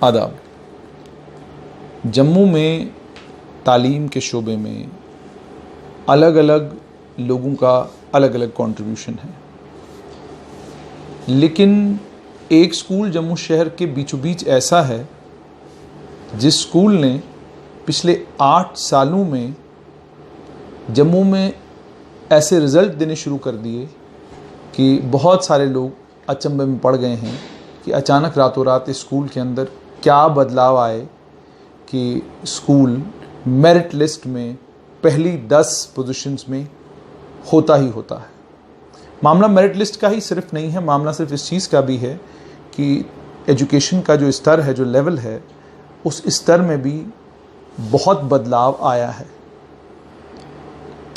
आदाब। जम्मू में तालीम के शोबे में अलग अलग लोगों का अलग अलग कंट्रीब्यूशन है, लेकिन एक स्कूल जम्मू शहर के बीचों बीच ऐसा है जिस स्कूल ने पिछले 8 सालों में जम्मू में ऐसे रिज़ल्ट देने शुरू कर दिए कि बहुत सारे लोग अचंभे में पड़ गए हैं कि अचानक रातों रात इस स्कूल के अंदर क्या बदलाव आए कि स्कूल मेरिट लिस्ट में पहली 10 पोजीशंस में होता ही होता है। मामला मेरिट लिस्ट का ही सिर्फ नहीं है, मामला सिर्फ इस चीज़ का भी है कि एजुकेशन का जो स्तर है, जो लेवल है, उस स्तर में भी बहुत बदलाव आया है।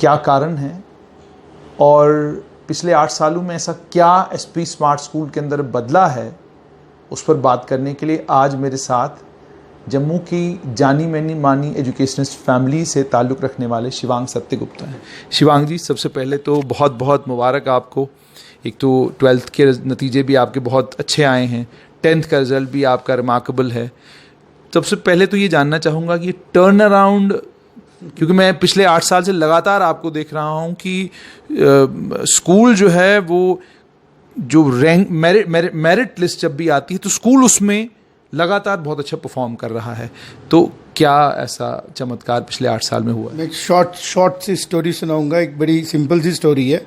क्या कारण है और पिछले 8 सालों में ऐसा क्या एसपी स्मार्ट स्कूल के अंदर बदला है, उस पर बात करने के लिए आज मेरे साथ जम्मू की जानी मानी एजुकेशनिस्ट फैमिली से ताल्लुक़ रखने वाले शिवांग सत्यगुप्ता हैं। शिवांग जी, सबसे पहले तो बहुत बहुत मुबारक आपको। एक तो 12th के नतीजे भी आपके बहुत अच्छे आए हैं, 10th का रिज़ल्ट भी आपका रिमार्केबल है। सबसे पहले तो ये जानना चाहूँगा कि टर्न अराउंड, क्योंकि मैं पिछले 8 साल से लगातार आपको देख रहा हूँ कि स्कूल जो है वो जो रैंक मेरिट लिस्ट जब भी आती है तो स्कूल उसमें लगातार बहुत अच्छा परफॉर्म कर रहा है। तो क्या ऐसा चमत्कार पिछले 8 साल में हुआ? मैं शॉर्ट सी स्टोरी सुनाऊंगा। एक बड़ी सिंपल सी स्टोरी है।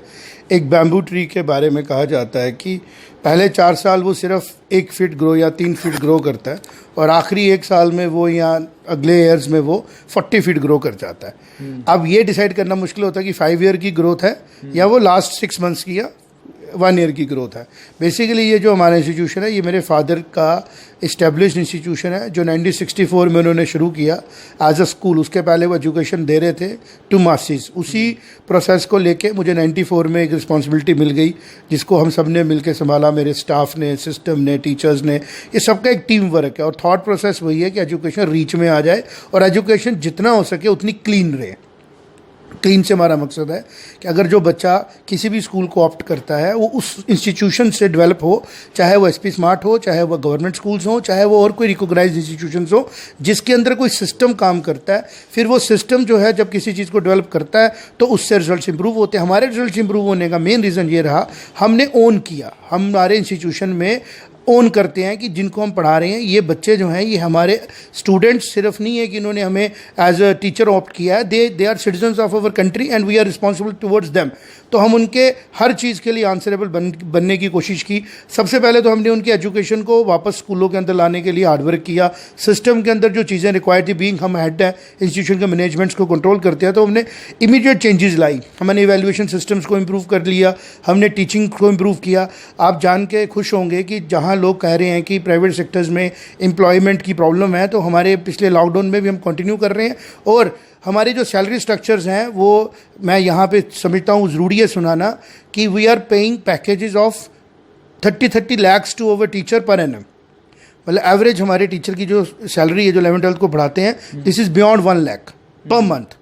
एक बैम्बू ट्री के बारे में कहा जाता है कि पहले 4 साल वो सिर्फ 1 फीट ग्रो या 3 फीट ग्रो करता है और आखिरी 1 साल में वो या अगले ईयर्स में वो 40 फीट ग्रो कर जाता है। अब ये डिसाइड करना मुश्किल होता है कि 5 ईयर की ग्रोथ है या वो लास्ट 6 मंथ्स की या 1 ईयर की ग्रोथ है। बेसिकली ये जो हमारा इंस्टीट्यूशन है, ये मेरे फादर का इस्टेब्लिश्ड इंस्टीट्यूशन है जो 1964 में उन्होंने शुरू किया एज अ स्कूल। उसके पहले वो एजुकेशन दे रहे थे टू मासेस। उसी प्रोसेस को लेके मुझे 94 में एक रिस्पॉन्सिबिलिटी मिल गई जिसको हम सब ने मिलकर संभाला, मेरे स्टाफ ने, सिस्टम ने, टीचर्स ने। ये सबका एक टीम वर्क है और थॉट प्रोसेस वही है कि एजुकेशन रीच में आ जाए और एजुकेशन जितना हो सके उतनी क्लीन रहे। क्लीन से हमारा मकसद है कि अगर जो बच्चा किसी भी स्कूल को ऑप्ट करता है वो उस इंस्टीट्यूशन से डेवलप हो, चाहे वो एसपी स्मार्ट हो, चाहे वो गवर्नमेंट स्कूल्स हो, चाहे वो और कोई रिकॉग्नाइज्ड इंस्टीट्यूशंस हो, जिसके अंदर कोई सिस्टम काम करता है। फिर वो सिस्टम जो है जब किसी चीज़ को डेवलप करता है तो उससे रिजल्ट्स इंप्रूव होते हैं। हमारे रिजल्ट्स इंप्रूव होने का मेन रीज़न ये रहा, हमने ओन किया। हमारे इंस्टीट्यूशन में ओन करते हैं कि जिनको हम पढ़ा रहे हैं ये बच्चे जो हैं ये हमारे स्टूडेंट्स सिर्फ नहीं है कि इन्होंने हमें एज अ टीचर ऑप्ट किया है, they are citizens of our country and we are responsible towards them. तो हम उनके हर चीज़ के लिए आंसरेबल बनने की कोशिश की। सबसे पहले तो हमने उनकी एजुकेशन को वापस स्कूलों के अंदर लाने के लिए हार्डवर्क किया। सिस्टम के अंदर जो चीज़ें रिक्वायर्ड थी, बीइंग हम हेड है इंस्टीट्यूशन के मैनेजमेंट्स को कंट्रोल करते हैं, तो हमने इमीडिएट चेंजेस लाई। हमने इवेल्युएशन सिस्टम्स को इम्प्रूव कर लिया, हमने टीचिंग को इम्प्रूव किया। आप जान के खुश होंगे कि जहाँ लोग कह रहे हैं कि प्राइवेट सेक्टर्स में एम्प्लॉयमेंट की प्रॉब्लम है, तो हमारे पिछले लॉकडाउन में भी हम कंटिन्यू कर रहे हैं। और हमारे जो सैलरी स्ट्रक्चर्स हैं वो मैं यहाँ पे समझता हूँ ज़रूरी है सुनाना कि we are paying packages of 30 lakhs to our teacher per annum. मतलब एवरेज हमारे टीचर की जो सैलरी है जो 11th 12th को पढ़ाते हैं, this is beyond 1 lakh per month.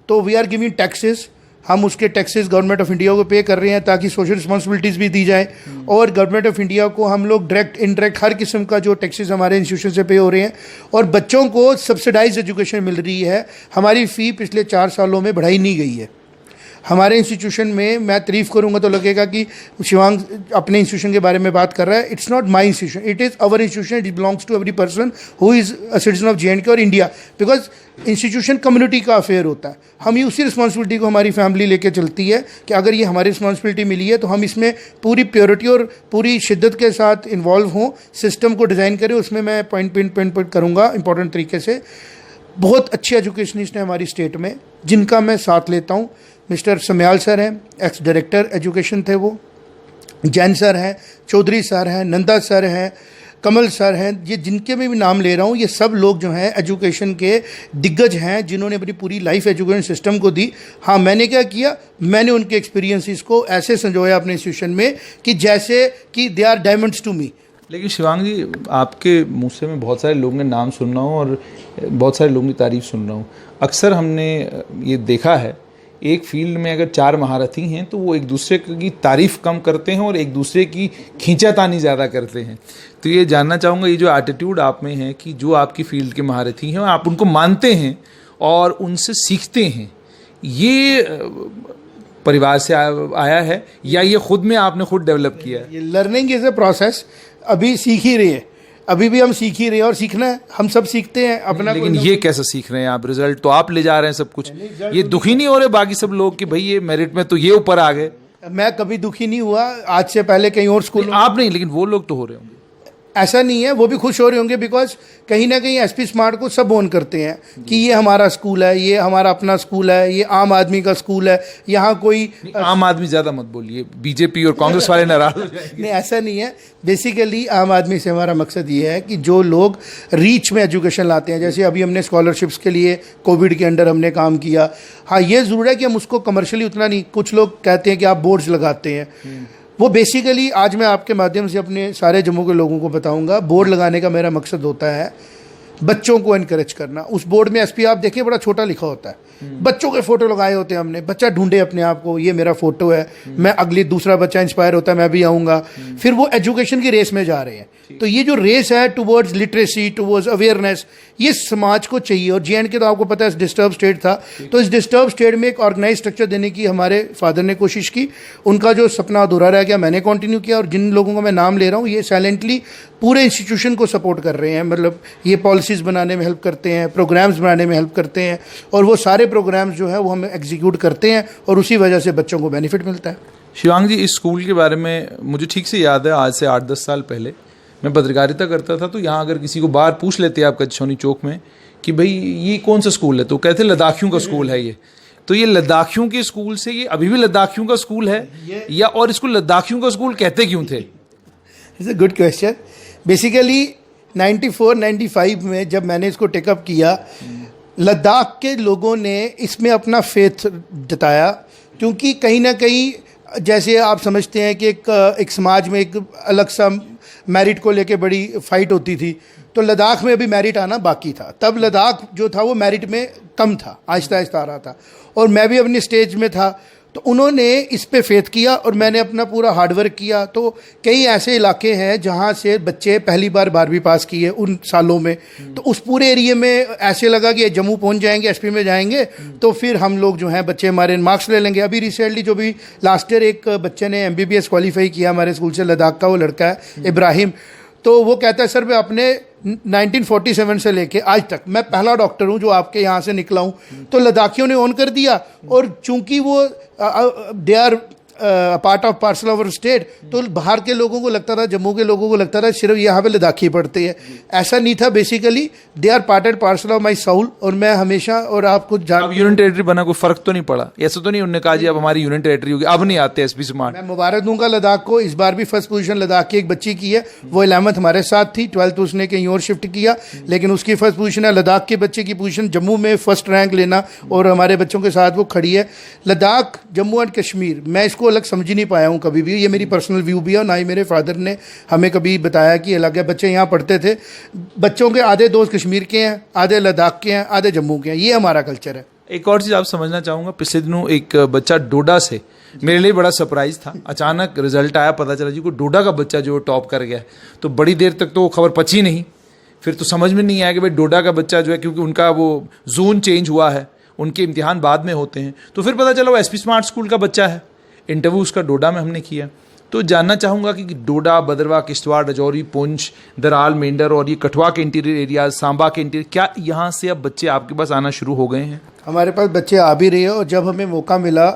तो वी आर गिविंग टैक्सेस, हम उसके टैक्सेस गवर्नमेंट ऑफ इंडिया को पे कर रहे हैं ताकि सोशल रिस्पॉन्सिबिलिटीज़ भी दी जाए। और गवर्नमेंट ऑफ इंडिया को हम लोग डायरेक्ट इनडायरेक्ट हर किस्म का जो टैक्सेस हमारे इंस्टीट्यूशन से पे हो रहे हैं और बच्चों को सब्सिडाइज एजुकेशन मिल रही है। हमारी फ़ी पिछले 4 सालों में बढ़ाई नहीं गई है। हमारे इंस्टीट्यूशन में मैं तारीफ़ करूंगा तो लगेगा कि शिवांग अपने इंस्टीट्यूशन के बारे में बात कर रहा है। It's not my institution, it is our institution, it belongs to every person who is a citizen of JNK और इंडिया। बिकॉज इंस्टीट्यूशन कम्युनिटी का अफेयर होता है। हम ये उसी रिस्पॉन्सिबिलिटी को हमारी फैमिली लेके चलती है कि अगर ये हमारी रिस्पॉन्सिबिलिटी मिली है तो हम इसमें पूरी प्योरिटी और पूरी शिद्दत के साथ इन्वॉल्व हों, सिस्टम को डिज़ाइन करें। उसमें मैं पॉइंट करूँगा इंपॉर्टेंट तरीके से। बहुत अच्छे एजुकेशनिस्ट हैं हमारी स्टेट में जिनका मैं साथ लेता हूँ। मिस्टर समयाल सर हैं, एक्स डायरेक्टर एजुकेशन थे वो, जैन सर हैं, चौधरी सर हैं, नंदा सर हैं, कमल सर हैं। ये जिनके मैं भी नाम ले रहा हूँ ये सब लोग जो हैं एजुकेशन के दिग्गज हैं जिन्होंने अपनी पूरी लाइफ एजुकेशन सिस्टम को दी। हाँ, मैंने क्या किया, मैंने उनके एक्सपीरियंसेस को ऐसे संजोया अपने इंस्टीट्यूशन में कि जैसे कि they are diamonds to me. लेकिन शिवांग जी, आपके मुँह से मैं बहुत सारे लोगों के नाम सुन रहा हूँ और बहुत सारे लोगों की तारीफ़ सुन रहा हूँ। अक्सर हमने ये देखा है एक फील्ड में अगर 4 महारथी हैं तो वो एक दूसरे की तारीफ कम करते हैं और एक दूसरे की खींचातानी ज़्यादा करते हैं। तो ये जानना चाहूँगा, ये जो एटीट्यूड आप में है कि जो आपकी फील्ड के महारथी हैं आप उनको मानते हैं और उनसे सीखते हैं, ये परिवार से आया है या ये खुद में आपने खुद डेवलप किया है? ये लर्निंग इज ए प्रोसेस, अभी सीख ही रही है, अभी भी हम सीख ही रहे हैं और सीखना है, हम सब सीखते हैं अपना। लेकिन ये कैसे सीख रहे हैं आप? रिजल्ट तो आप ले जा रहे हैं सब कुछ, ये दुखी नहीं हो रहे बाकी सब लोग कि भाई ये मेरिट में तो ये ऊपर आ गए? मैं कभी दुखी नहीं हुआ, आज से पहले कहीं और स्कूल आप नहीं, लेकिन वो लोग तो हो रहे होंगे। ऐसा नहीं है, वो भी खुश हो रहे होंगे बिकॉज कहीं ना कहीं एसपी स्मार्ट को सब ओन करते हैं कि ये हमारा स्कूल है, ये हमारा अपना स्कूल है, ये आम आदमी का स्कूल है, यहाँ कोई आम आदमी ज्यादा मत बोलिए, बीजेपी और कांग्रेस वाले नाराज हो जाएंगे। नहीं, ऐसा नहीं है। बेसिकली आम आदमी से हमारा मकसद ये है कि जो लोग रीच में एजुकेशन लाते हैं, जैसे अभी हमने स्कॉलरशिप्स के लिए कोविड के अंडर हमने काम किया। हाँ, ये ज़रूर है कि हम उसको कमर्शियली उतना नहीं, कुछ लोग कहते हैं कि आप बोर्ड्स लगाते हैं, वो बेसिकली आज मैं आपके माध्यम से अपने सारे जम्मू के लोगों को बताऊंगा, बोर्ड लगाने का मेरा मकसद होता है बच्चों को एनकरेज करना। उस बोर्ड में एसपी आप देखिए बड़ा छोटा लिखा होता है, बच्चों के फोटो लगाए होते हैं हमने, बच्चा ढूंढे अपने आप को, ये मेरा फोटो है, मैं अगली दूसरा बच्चा इंस्पायर होता है मैं भी आऊँगा, फिर वो एजुकेशन की रेस में जा रहे हैं। तो ये जो रेस है टुवर्ड्स लिटरेसी, टुवर्ड्स अवेयरनेस, ये समाज को चाहिए। और JNK के तो आपको पता है डिस्टर्ब स्टेट था, तो इस डिस्टर्ब स्टेट में एक ऑर्गेनाइज स्ट्रक्चर देने की हमारे फादर ने कोशिश की, उनका जो सपना अधूरा रह गया, मैंने कंटिन्यू किया। और जिन लोगों का मैं नाम ले रहा हूँ ये साइलेंटली पूरे इंस्टीट्यूशन को सपोर्ट कर रहे हैं, मतलब ये पॉलिसीज़ बनाने में हेल्प करते हैं, प्रोग्राम्स बनाने में हेल्प करते हैं, और वो सारे प्रोग्राम्स जो है वो हम एग्जीक्यूट करते हैं और उसी वजह से बच्चों को बेनिफिट मिलता है। शिवांग जी, इस स्कूल के बारे में मुझे ठीक से याद है, आज से 8-10 साल पहले मैं पत्रकारिता करता था, तो यहाँ अगर किसी को बाहर पूछ लेते आप कचौनी चौक में कि भाई ये कौन सा स्कूल है, तो कहते लद्दाखियों का स्कूल है ये। तो ये लद्दाखियों के स्कूल से ये अभी भी लद्दाखियों का स्कूल है या, और इसको लद्दाखियों का स्कूल कहते क्यों थे? It's a good question. Basically 94-95 में जब मैंने इसको टेकअप किया, लद्दाख के लोगों ने इसमें अपना फेथ जताया, क्योंकि कहीं ना कहीं जैसे आप समझते हैं कि एक समाज में एक अलग सा मेरिट को लेके बड़ी फाइट होती थी, तो लद्दाख में अभी मेरिट आना बाकी था। तब लद्दाख जो था वो मेरिट में कम था, आहिस्ता आहिस्ता आ रहा था, और मैं भी अपनी स्टेज में था। तो उन्होंने इस पे फेथ किया और मैंने अपना पूरा हार्डवर्क किया। तो कई ऐसे इलाके हैं जहाँ से बच्चे पहली बार 12वीं पास किए उन सालों में, तो उस पूरे एरिया में ऐसे लगा कि जम्मू पहुँच जाएंगे, एसपी में जाएंगे तो फिर हम लोग जो हैं बच्चे हमारे मार्क्स ले लेंगे। अभी रिसेंटली जो भी लास्ट ईयर एक बच्चे ने MBBS क्वालिफाई किया हमारे स्कूल से, लद्दाख का वो लड़का है इब्राहिम, तो वो कहता है सर मैं अपने 1947 से लेके आज तक मैं पहला डॉक्टर हूं जो आपके यहाँ से निकला हूं। तो लद्दाखियों ने ऑन कर दिया, और चूंकि वो they are part of parcel of state, तो बाहर के लोगों को लगता था, जम्मू के लोगों को लगता था सिर्फ यहाँ पे लद्दाखी पढ़ते हैं। ऐसा नहीं था, basically they are part and parcel of my soul. और मैं हमेशा, और आपको अब यूनियन टेरिटरी बना, कोई फर्क तो नहीं पड़ा? ऐसा तो नहीं उन्होंने कहा जी अब हमारी यूनियन टेरिटरी होगी, अब नहीं आते एसपी स्मार्ट? मैं मुबारक दूंगा लद्दाख को, इस बार भी फर्स्ट पोजीशन लद्दाख की एक बच्ची की है, वो 11th हमारे साथ थी, 12th उसने कहीं और शिफ्ट किया, लेकिन उसकी फर्स्ट पोजीशन है। लद्दाख के बच्चे की पोजीशन जम्मू में फर्स्ट रैंक लेना, और हमारे बच्चों के साथ वो खड़ी है। लद्दाख, जम्मू एंड कश्मीर, मैं इसको अलग समझ ही नहीं पाया हूँ कभी भी, ये मेरी पर्सनल व्यू भी है, और ना ही मेरे फादर ने हमें कभी बताया कि अलग है। बच्चे यहाँ पढ़ते थे, बच्चों के आधे दोस्त कश्मीर के हैं, आधे लद्दाख के हैं, आधे जम्मू के हैं, ये हमारा कल्चर है। एक और चीज़ आप समझना चाहूँगा, पिछले दिनों एक बच्चा डोडा से, मेरे लिए बड़ा सरप्राइज था, अचानक रिजल्ट आया, पता चला जी को डोडा का बच्चा जो टॉप कर गया। तो बड़ी देर तक तो वो खबर पची नहीं, फिर तो समझ में नहीं आया कि भाई डोडा का बच्चा जो है, क्योंकि उनका वो जोन चेंज हुआ है, उनके इम्तिहान बाद में होते हैं, तो फिर पता चला वो एसपी स्मार्ट स्कूल का बच्चा है। इंटरव्यू उसका डोडा में हमने किया। तो जानना चाहूँगा कि डोडा, भदरवा, किश्तवाड़, राजौरी, पुंछ, दराल, मेंढर और ये कठुआ के इंटीरियर एरिया, सांबा के इंटीरियर, क्या यहाँ से अब बच्चे आपके पास आना शुरू हो गए हैं? हमारे पास बच्चे आ भी रहे हैं, और जब हमें मौका मिला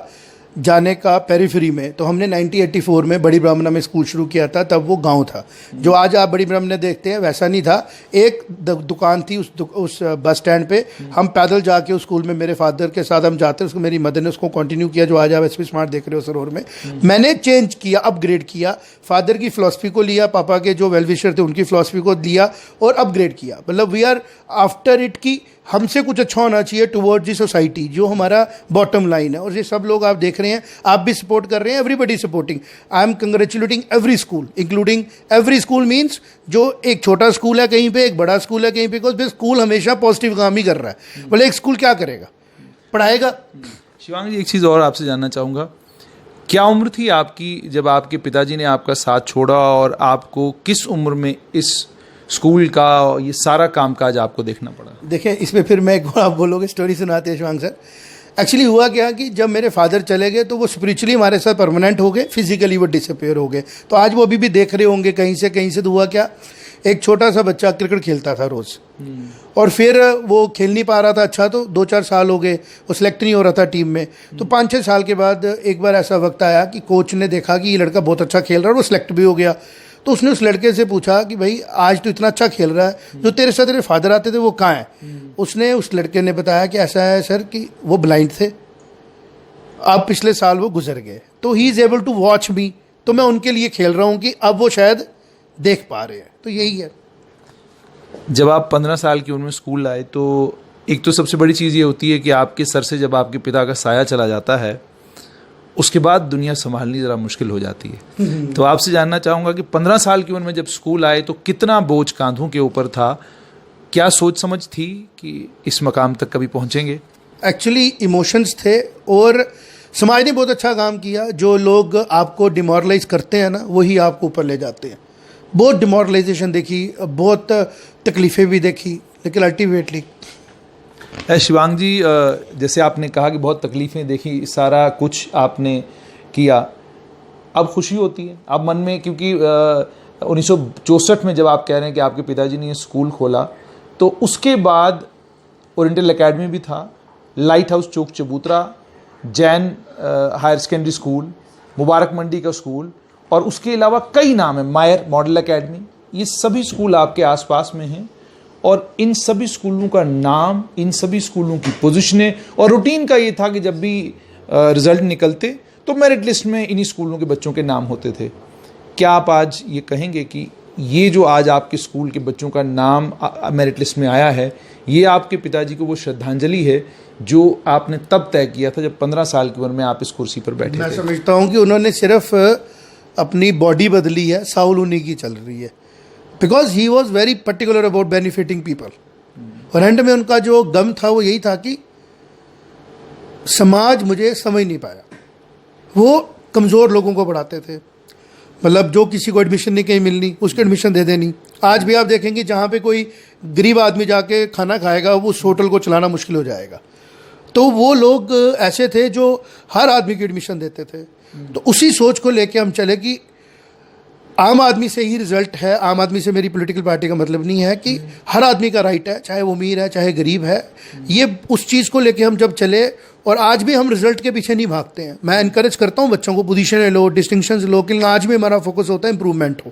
जाने का पेरीफेरी में, तो हमने 1984 में बड़ी ब्राह्मणा में स्कूल शुरू किया था। तब वो गांव था, जो आज आप बड़ी ब्राह्मणा देखते हैं वैसा नहीं था। एक दुकान थी उस बस स्टैंड पे, हम पैदल जाके उस स्कूल में मेरे फादर के साथ हम जाते, उसको मेरी मदर ने उसको कंटिन्यू किया, जो आज आप एसपी स्मार्ट देख रहे हो सरोवर में। मैंने चेंज किया, अपग्रेड किया, फादर की फिलॉसफी को लिया, पापा के जो वेलविशर थे उनकी फिलॉसफी को लिया और अपग्रेड किया। मतलब वी आर आफ्टर इट की हमसे कुछ अच्छा होना चाहिए टुवर्ड्स दी सोसाइटी, जो हमारा बॉटम लाइन है। और ये सब लोग आप देख रहे हैं, आप भी सपोर्ट कर रहे हैं, everybody supporting. I am congratulating every school, including every school means जो एक छोटा स्कूल है कहीं पे, एक बड़ा स्कूल है कहीं पे, बिकॉज स्कूल हमेशा पॉजिटिव काम ही कर रहा है। बोले एक स्कूल क्या करेगा, पढ़ाएगा, शिवांग जी, एक चीज़ और आपसे जानना चाहूँगा, क्या उम्र थी आपकी जब आपके पिताजी ने आपका साथ छोड़ा और आपको किस उम्र में इस स्कूल का ये सारा कामकाज आपको देखना पड़ा? देखिए, इसमें फिर मैं आप बोलोगे स्टोरी सुनाते हैं शिवांग सर। एक्चुअली हुआ क्या कि जब मेरे फादर चले गए तो वो स्पिरिचुअली हमारे साथ परमानेंट हो गए, फिजिकली वो डिसअपियर हो गए। तो आज वो अभी भी देख रहे होंगे कहीं से। तो हुआ क्या, एक छोटा सा बच्चा क्रिकेट खेलता था रोज़, और फिर वो खेल नहीं पा रहा था अच्छा, तो 2-4 साल हो गए, वो सिलेक्ट नहीं हो रहा था टीम में। तो 5-6 साल के बाद एक बार ऐसा वक्त आया कि कोच ने देखा कि ये लड़का बहुत अच्छा खेल रहा है और वो सिलेक्ट भी हो गया। तो उसने उस लड़के से पूछा कि भाई आज तो इतना अच्छा खेल रहा है, जो तेरे साथ तेरे फादर आते थे वो कहाँ हैं? उसने उस लड़के ने बताया कि ऐसा है सर कि वो ब्लाइंड थे, अब पिछले साल वो गुजर गए, तो he is able to watch me, तो मैं उनके लिए खेल रहा हूँ कि अब वो शायद देख पा रहे हैं। तो यही है। जब आप 15 साल की उम्र में स्कूल आए तो एक तो सबसे बड़ी चीज़ ये होती है कि आपके सर से जब आपके पिता का साया चला जाता है, उसके बाद दुनिया संभालनी ज़रा मुश्किल हो जाती है। तो आपसे जानना चाहूँगा कि 15 साल की उम्र में जब स्कूल आए तो कितना बोझ कांधों के ऊपर था? क्या सोच समझ थी कि इस मकाम तक कभी पहुँचेंगे? एक्चुअली इमोशंस थे, और समाज ने बहुत अच्छा काम किया। जो लोग आपको डिमोरलाइज करते हैं ना, वही आपको ऊपर ले जाते हैं। बहुत डिमोरलाइजेशन देखी, बहुत तकलीफ़ें भी देखी, लेकिन अल्टीमेटली शिवांग जी, जैसे आपने कहा कि बहुत तकलीफ़ें देखी, सारा कुछ आपने किया, अब खुशी होती है अब मन में? क्योंकि 1964 में जब आप कह रहे हैं कि आपके पिताजी ने ये स्कूल खोला, तो उसके बाद ओरिएंटल एकेडमी भी था, लाइट हाउस चौक चबूतरा, Jain higher secondary school, Mubarak Mandi का स्कूल, और उसके अलावा कई नाम है, मायर मॉडल एकेडमी, ये सभी स्कूल आपके आसपास में हैं। और इन सभी स्कूलों का नाम, इन सभी स्कूलों की पोजीशनें और रूटीन का ये था कि जब भी रिजल्ट निकलते तो मेरिट लिस्ट में इन्हीं स्कूलों के बच्चों के नाम होते थे। क्या आप आज ये कहेंगे कि ये जो आज आपके स्कूल के बच्चों का नाम मेरिट लिस्ट में आया है, ये आपके पिताजी को वो श्रद्धांजलि है जो आपने तब तय किया था जब 15 साल की उम्र में आप इस कुर्सी पर बैठे थे? मैं समझता हूँ कि उन्होंने सिर्फ अपनी बॉडी बदली है, साउल उन्हीं की चल रही है, because he was very particular about benefiting people. और एंड में उनका जो गम था वो यही था कि समाज मुझे समझ नहीं पाया। वो कमज़ोर लोगों को पढ़ाते थे, मतलब जो किसी को एडमिशन नहीं कहीं मिलनी उसको एडमिशन दे देनी। आज भी आप देखेंगे जहाँ पे कोई गरीब आदमी जाके खाना खाएगा, वो उस होटल को चलाना मुश्किल हो जाएगा। तो वो लोग ऐसे थे जो हर आदमी की एडमिशन देते थे। तो उसी सोच को लेके हम चले कि आम आदमी से ही रिजल्ट है। आम आदमी से मेरी पॉलिटिकल पार्टी का मतलब नहीं है, कि हर आदमी का राइट है, चाहे वो अमीर है चाहे गरीब है। ये उस चीज़ को लेके हम जब चले, और आज भी हम रिजल्ट के पीछे नहीं भागते हैं। मैं इनकरेज करता हूँ बच्चों को, पोजीशन लो, डिस्टिंक्शन लो, लेकिन आज भी हमारा फोकस होता है इंप्रूवमेंट हो,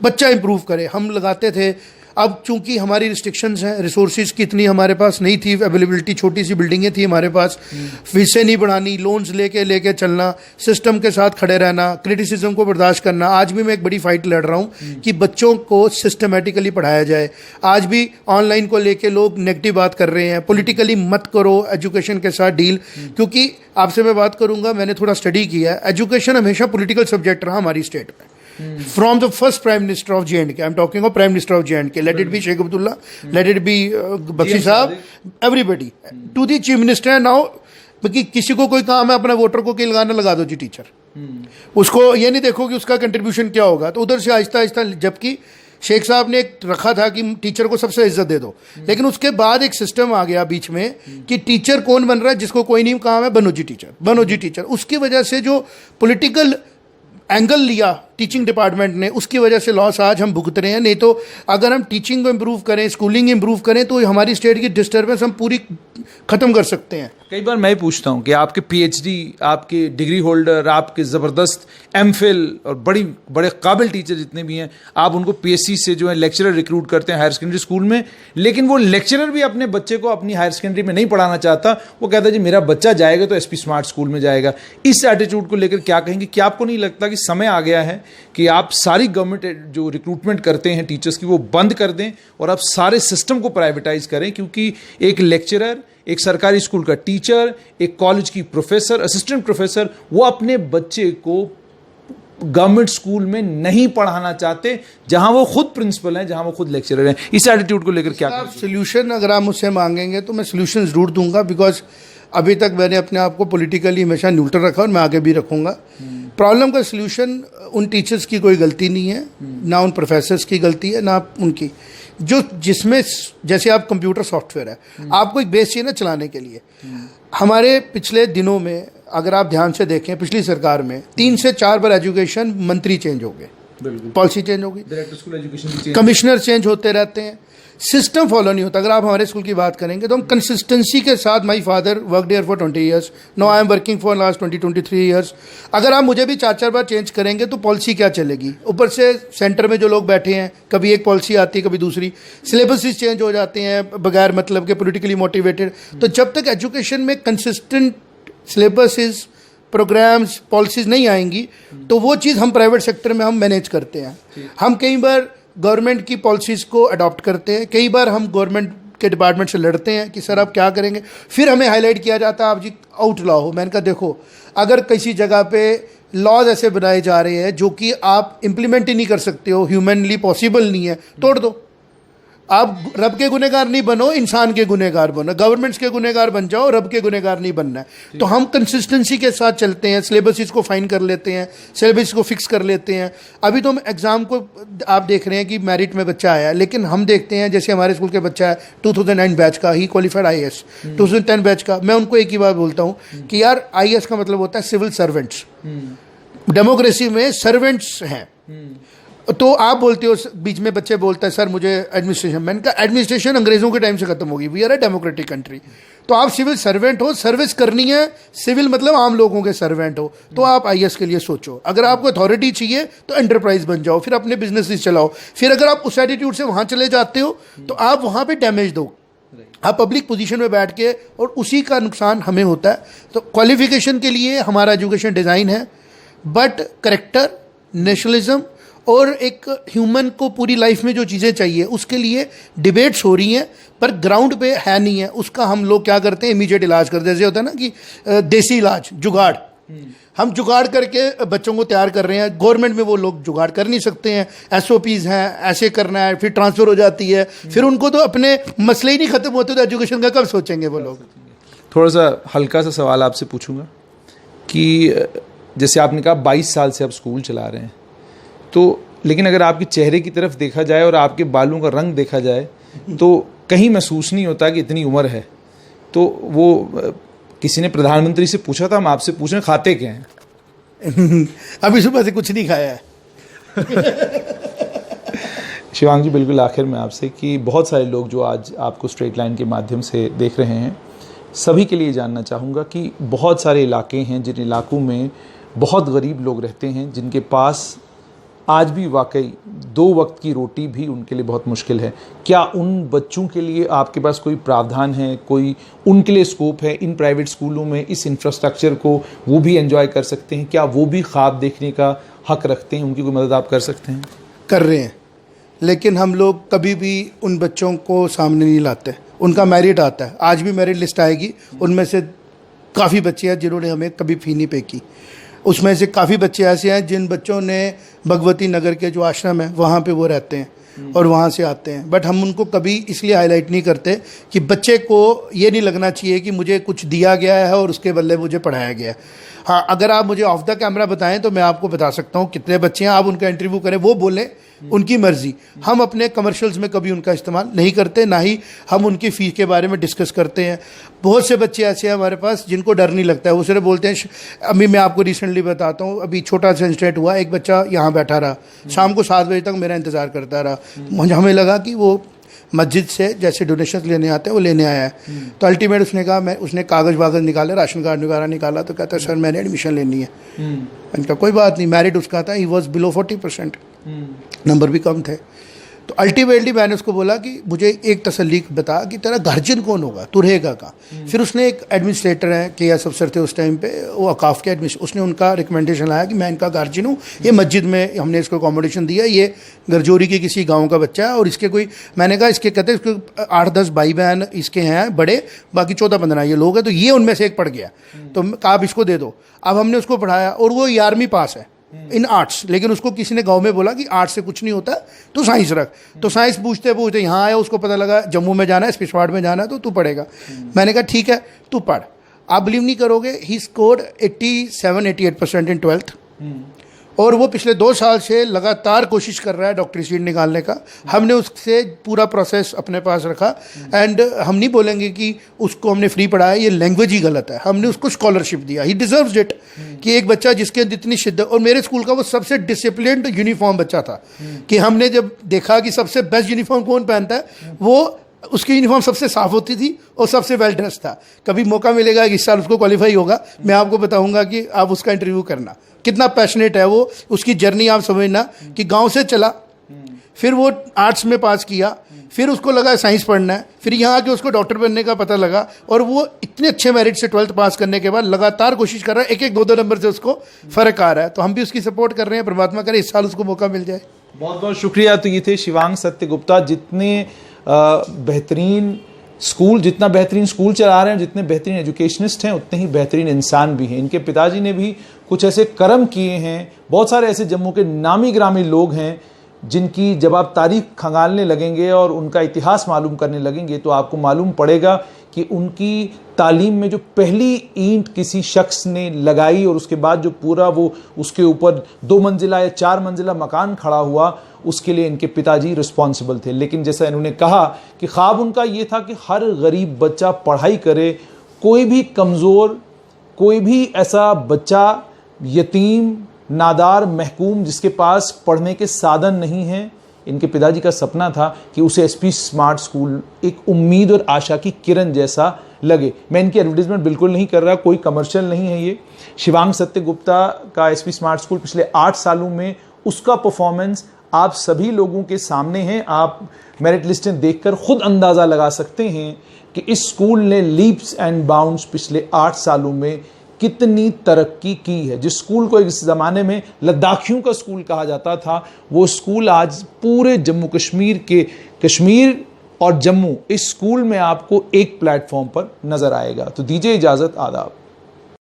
बच्चा इंप्रूव करे। हम लगाते थे, अब चूंकि हमारी रिस्ट्रिक्शंस हैं, रिसोर्सेज की इतनी हमारे पास नहीं थी, अवेलेबिलिटी, छोटी सी बिल्डिंगें थी हमारे पास, फीसें नहीं बढ़ानी, लोन्स लेके चलना, सिस्टम के साथ खड़े रहना, क्रिटिसिज्म को बर्दाश्त करना। आज भी मैं एक बड़ी फाइट लड़ रहा हूँ कि बच्चों को सिस्टमेटिकली पढ़ाया जाए। आज भी ऑनलाइन को लेके लोग नेगेटिव बात कर रहे हैं, पॉलिटिकली मत करो एजुकेशन के साथ डील। क्योंकि आपसे मैं बात करूँगा, मैंने थोड़ा स्टडी किया है, एजुकेशन हमेशा पॉलिटिकल सब्जेक्ट रहा हमारी स्टेट में। From the first Prime Minister of J&K, I'm talking of Prime Minister of J&K, let it be Sheikh Abdullah, let it be Bakshi Saab, everybody, to the Chief Minister है now, कि किसी को कोई काम है अपने voter को कहीं लगाना, लगा दो जी टीचर। उसको ये नहीं देखो कि उसका कंट्रीब्यूशन क्या होगा। तो उधर से आहिस्ता आहिस्ता, जबकि शेख साहब ने एक रखा था कि टीचर को सबसे इज्जत दे दो, लेकिन उसके बाद एक सिस्टम आ गया बीच में कि टीचर कौन बन रहा है, जिसको कोई नहीं काम है, बनो जी टीचर, बनो जी टीचर। उसकी वजह से जो पॉलिटिकल एंगल लिया टीचिंग डिपार्टमेंट ने, उसकी वजह से लॉस आज हम भुगत रहे हैं। नहीं तो अगर हम टीचिंग को इम्प्रूव करें, स्कूलिंग इम्प्रूव करें, तो हमारी स्टेट की डिस्टर्बेंस हम पूरी ख़त्म कर सकते हैं। कई बार मैं पूछता हूँ कि आपके PhD, आपके डिग्री होल्डर, आपके ज़बरदस्त MPhil और बड़े काबिल टीचर जितने भी हैं, आप उनको PSC से जो है लेक्चरर रिक्रूट करते हैं हायर सेकेंडरी स्कूल में, लेकिन वो लेक्चरर भी अपने बच्चे को अपनी हायर सेकेंडरी में नहीं पढ़ाना चाहता। वो कहता है जी मेरा बच्चा जाएगा तो SP स्मार्ट स्कूल में जाएगा। इस एटीट्यूड को लेकर क्या कहेंगे? क्या आपको नहीं लगता कि समय आ गया है कि आप सारी गवर्नमेंट जो रिक्रूटमेंट करते हैं टीचर्स की, वो बंद कर दें और आप सारे सिस्टम को प्राइवेटाइज करें? क्योंकि एक लेक्चरर, एक सरकारी स्कूल का टीचर, एक कॉलेज की प्रोफेसर, असिस्टेंट प्रोफेसर, वो अपने बच्चे को गवर्नमेंट स्कूल में नहीं पढ़ाना चाहते, जहां वो खुद प्रिंसिपल हैं, जहां वो खुद लेक्चरर हैं। इस एटीट्यूड को लेकर क्या सोल्यूशन अगर आप मुझसे मांगेंगे तो मैं सोल्यूशन ज़रूर दूंगा, बिकॉज अभी तक मैंने अपने आप को पॉलिटिकली हमेशा न्यूट्रल रखा और मैं आगे भी रखूँगा। प्रॉब्लम का सलूशन उन टीचर्स की कोई गलती नहीं है, ना उन प्रोफेसर्स की गलती है, ना उनकी, जो जिसमें जैसे आप कंप्यूटर सॉफ्टवेयर है, आपको एक बेस चाहिए ना चलाने के लिए। हमारे पिछले दिनों में अगर आप ध्यान से देखें, पिछली सरकार में 3 से 4 बार एजुकेशन मंत्री चेंज हो गए, पॉलिसी चेंज हो गई, director school education commissioner change होते रहते हैं, सिस्टम फॉलो नहीं होता। अगर आप हमारे स्कूल की बात करेंगे तो हम कंसिस्टेंसी के साथ, my father work there for 20 years, no I am working for last 23 years. अगर आप मुझे भी 4 बार चेंज करेंगे तो पॉलिसी क्या चलेगी? ऊपर से सेंटर में जो लोग बैठे हैं, कभी एक पॉलिसी आती है, कभी दूसरी, सिलेबसेस चेंज हो जाते हैं बगैर मतलब के, पॉलिटिकली मोटिवेटेड। तो जब तक एजुकेशन में कंसिस्टेंट सिलेबसेस, प्रोग्राम्स, पॉलिसीज़ नहीं आएंगी तो वो चीज़ हम प्राइवेट सेक्टर में हम मैनेज करते हैं। हम कई बार गवर्नमेंट की पॉलिसीज़ को अडॉप्ट करते हैं, कई बार हम गवर्नमेंट के डिपार्टमेंट से लड़ते हैं कि सर आप क्या करेंगे, फिर हमें हाईलाइट किया जाता है आप जी आउट लॉ हो। मैंने कहा देखो, अगर किसी जगह पे लॉज ऐसे बनाए जा रहे हैं जो कि आप इम्प्लीमेंट ही नहीं कर सकते हो, ह्यूमनली पॉसिबल नहीं है, तोड़ दो। आप रब के गुनहगार नहीं बनो, इंसान के गुनहगार बनो। गवर्नमेंट्स के गुनहगार बन जाओ, रब के गुनहगार नहीं बनना है। तो हम कंसिस्टेंसी के साथ चलते हैं, सिलेबस को फाइन कर लेते हैं, सिलेबस को फिक्स कर लेते हैं। अभी तो हम एग्ज़ाम को आप देख रहे हैं कि मेरिट में बच्चा आया, लेकिन हम देखते हैं जैसे हमारे स्कूल के बच्चा है 2009 बैच का, ही क्वालिफाइड IAS, 2010 बैच का। मैं उनको एक ही बात बोलता हूँ कि यार IAS का मतलब होता है सिविल सर्वेंट्स, डेमोक्रेसी में सर्वेंट्स हैं। तो आप बोलते हो, बीच में बच्चे बोलते हैं सर मुझे एडमिनिस्ट्रेशन, मैंने कहा एडमिनिस्ट्रेशन अंग्रेजों के टाइम से खत्म होगी, we are a democratic country. तो आप सिविल सर्वेंट हो, सर्विस करनी है, सिविल मतलब आम लोगों के सर्वेंट हो, तो आप IAS के लिए सोचो। अगर आपको अथॉरिटी चाहिए तो एंटरप्राइज बन जाओ, फिर अपने बिजनेस चलाओ। फिर अगर आप उस एटीट्यूड से वहाँ चले जाते हो तो आप वहाँ पर डैमेज दो, आप पब्लिक पोजीशन में बैठ के, और उसी का नुकसान हमें होता है। तो क्वालिफिकेशन के लिए हमारा एजुकेशन डिज़ाइन है, बट करेक्टर, नेशनलिज्म और एक ह्यूमन को पूरी लाइफ में जो चीज़ें चाहिए उसके लिए डिबेट्स हो रही हैं, पर ग्राउंड पे है नहीं है। उसका हम लोग क्या करते हैं, इमीडिएट इलाज करते हैं। जैसे होता है ना कि देसी इलाज, जुगाड़, हम जुगाड़ करके बच्चों को तैयार कर रहे हैं। गवर्नमेंट में वो लोग जुगाड़ कर नहीं सकते हैं, SOPs हैं, ऐसे करना है, फिर ट्रांसफ़र हो जाती है, फिर उनको तो अपने मसले ही नहीं ख़त्म होते, तो एजुकेशन का कब सोचेंगे वो लोग। थोड़ा सा हल्का सा सवाल आपसे पूछूंगा कि जैसे आपने कहा 22 साल से आप स्कूल चला रहे हैं, तो लेकिन अगर आपके चेहरे की तरफ देखा जाए और आपके बालों का रंग देखा जाए तो कहीं महसूस नहीं होता कि इतनी उम्र है। तो वो किसी ने प्रधानमंत्री से पूछा था, हम आपसे पूछ रहे हैं खाते क्या हैं? अभी सुबह से कुछ नहीं खाया है। शिवांग जी, बिल्कुल आखिर में आपसे कि बहुत सारे लोग जो आज आपको स्ट्रेट लाइन के माध्यम से देख रहे हैं, सभी के लिए जानना चाहूँगा कि बहुत सारे इलाके हैं जिन इलाकों में बहुत गरीब लोग रहते हैं, जिनके पास आज भी वाकई 2 वक्त की रोटी भी उनके लिए बहुत मुश्किल है। क्या उन बच्चों के लिए आपके पास कोई प्रावधान है, कोई उनके लिए स्कोप है इन प्राइवेट स्कूलों में इस इंफ्रास्ट्रक्चर को वो भी एंजॉय कर सकते हैं? क्या वो भी ख्वाब देखने का हक रखते हैं? उनकी कोई मदद आप कर सकते हैं? कर रहे हैं, लेकिन हम लोग कभी भी उन बच्चों को सामने नहीं लाते। उनका मेरिट आता है, आज भी मेरिट लिस्ट आएगी, उनमें से काफ़ी बच्चे हैं जिन्होंने हमें कभी फ़ी नहीं पे की। उसमें से काफ़ी बच्चे ऐसे हैं जिन बच्चों ने भगवती नगर के जो आश्रम है वहाँ पे वो रहते हैं और वहाँ से आते हैं, बट हम उनको कभी इसलिए हाईलाइट नहीं करते कि बच्चे को ये नहीं लगना चाहिए कि मुझे कुछ दिया गया है और उसके बदले मुझे पढ़ाया गया है। हाँ, अगर आप मुझे ऑफ द कैमरा बताएं तो मैं आपको बता सकता हूँ कितने बच्चे हैं, आप उनका इंटरव्यू करें, वो बोलें, उनकी मर्ज़ी। हम अपने कमर्शियल्स में कभी उनका इस्तेमाल नहीं करते, ना ही हम उनकी फ़ीस के बारे में डिस्कस करते हैं। बहुत से बच्चे ऐसे हैं हमारे पास जिनको डर नहीं लगता है, वो सिर्फ बोलते हैं। अभी मैं आपको रिसेंटली बताता हूँ, अभी छोटा सा इंसिडेंट हुआ, एक बच्चा यहाँ बैठा रहा, शाम को 7 बजे तक मेरा इंतज़ार करता रहा। मुझे हमें लगा कि वो मस्जिद से जैसे डोनेशन लेने आते हैं वो लेने आया है। तो अल्टीमेट उसने कहा, उसने कागज़ वागज़ निकाले, राशन कार्ड वगैरह निकाला, तो कहता है सर मैंने एडमिशन लेनी है। मैंने कहा कोई बात नहीं, मेरिट उसका था, ही वॉज बिलो 40%, नंबर भी कम थे। तो अल्टीमेटली मैंने उसको बोला कि मुझे एक तसल्ली बता कि तेरा गार्जियन कौन होगा, तू रहेगा कहाँ। फिर उसने एक एडमिनिस्ट्रेटर है, KS अफसर थे उस टाइम पे, वो अकाफ के एडमिनिस्ट्रेटर, उसने उनका रिकमेंडेशन लाया कि मैं इनका गार्जियन हूँ, ये मस्जिद में हमने इसको अकोमोडेशन दिया, ये गरजोरी के किसी गाँव का बच्चा है और इसके कोई, मैंने कहा इसके कहते इसके 8-10 भाई बहन इसके हैं बड़े, बाकी 14-15 ये लोग हैं, तो ये उनमें से एक पढ़ गया, तो आप इसको दे दो। अब हमने उसको पढ़ाया और वो 11वीं पास है इन आर्ट्स, लेकिन उसको किसी ने गांव में बोला कि आर्ट्स से कुछ नहीं होता, तो साइंस रख। तो साइंस पूछते पूछते यहाँ आया, उसको पता लगा जम्मू में जाना है, पिछवाड़ में जाना है, तो तू पढ़ेगा। मैंने कहा ठीक है तू पढ़। आप बिलीव नहीं करोगे, ही स्कोर्ड 87-88% इन 12th, और वो पिछले 2 साल से लगातार कोशिश कर रहा है डॉक्टरी सीट निकालने का। हमने उससे पूरा प्रोसेस अपने पास रखा, एंड हम नहीं बोलेंगे कि उसको हमने फ्री पढ़ाया, ये लैंग्वेज ही गलत है, हमने उसको स्कॉलरशिप दिया। ही डिजर्व्स इट कि एक बच्चा जिसके अंदर इतनी शिद्दत, और मेरे स्कूल का वो सबसे डिसिप्लिन्ड यूनिफॉर्म बच्चा था कि हमने जब देखा कि सबसे बेस्ट यूनिफॉर्म कौन पहनता है, वो उसकी यूनिफॉर्म सबसे साफ होती थी और सबसे वेल ड्रेस था। कभी मौका मिलेगा कि इस साल उसको क्वालिफाई होगा, मैं आपको बताऊंगा कि आप उसका इंटरव्यू करना, कितना पैशनेट है वो। उसकी जर्नी आप समझना कि गांव से चला, फिर वो आर्ट्स में पास किया, फिर उसको लगा साइंस पढ़ना है, फिर यहाँ आके उसको डॉक्टर बनने का पता लगा, और वो इतने अच्छे मेरिट से 12th पास करने के बाद लगातार कोशिश कर रहा है, 1-1, 2-2 नंबर से उसको फ़र्क आ रहा है। तो हम भी उसकी सपोर्ट कर रहे हैं, परमात्मा करे इस साल उसको मौका मिल जाए। बहुत बहुत शुक्रिया। तो ये थे शिवांग सत्य गुप्ता, जितने बेहतरीन स्कूल चला रहे हैं, जितने बेहतरीन एजुकेशनिस्ट हैं, उतने ही बेहतरीन इंसान भी हैं। इनके पिताजी ने भी कुछ ऐसे कर्म किए हैं। बहुत सारे ऐसे जम्मू के नामी ग्रामी लोग हैं जिनकी जब आप तारीख खंगालने लगेंगे और उनका इतिहास मालूम करने लगेंगे तो आपको मालूम पड़ेगा कि उनकी तालीम में जो पहली ईंट किसी शख्स ने लगाई और उसके बाद जो पूरा वो उसके ऊपर 2 मंजिला या 4 मंजिला मकान खड़ा हुआ, उसके लिए इनके पिताजी रिस्पॉन्सिबल थे। लेकिन जैसा इन्होंने कहा कि ख्वाब उनका ये था कि हर गरीब बच्चा पढ़ाई करे, कोई भी कमज़ोर, कोई भी ऐसा बच्चा यतीम, नादार, महकूम जिसके पास पढ़ने के साधन नहीं हैं, इनके पिताजी का सपना था कि उसे एसपी स्मार्ट स्कूल एक उम्मीद और आशा की किरण जैसा लगे। मैं इनकी एडवर्टीजमेंट बिल्कुल नहीं कर रहा, कोई कमर्शियल नहीं है ये। शिवांग सत्य गुप्ता का एसपी स्मार्ट स्कूल पिछले 8 सालों में उसका परफॉर्मेंस आप सभी लोगों के सामने है। आप मेरिट लिस्टें देखकर खुद अंदाज़ा लगा सकते हैं कि इस स्कूल ने लीप्स एंड बाउंड्स पिछले 8 सालों में कितनी तरक्की की है। जिस स्कूल को इस ज़माने में लद्दाखियों का स्कूल कहा जाता था, वो स्कूल आज पूरे जम्मू कश्मीर और जम्मू, इस स्कूल में आपको एक प्लेटफॉर्म पर नज़र आएगा। तो दीजिए इजाज़त, आदाब।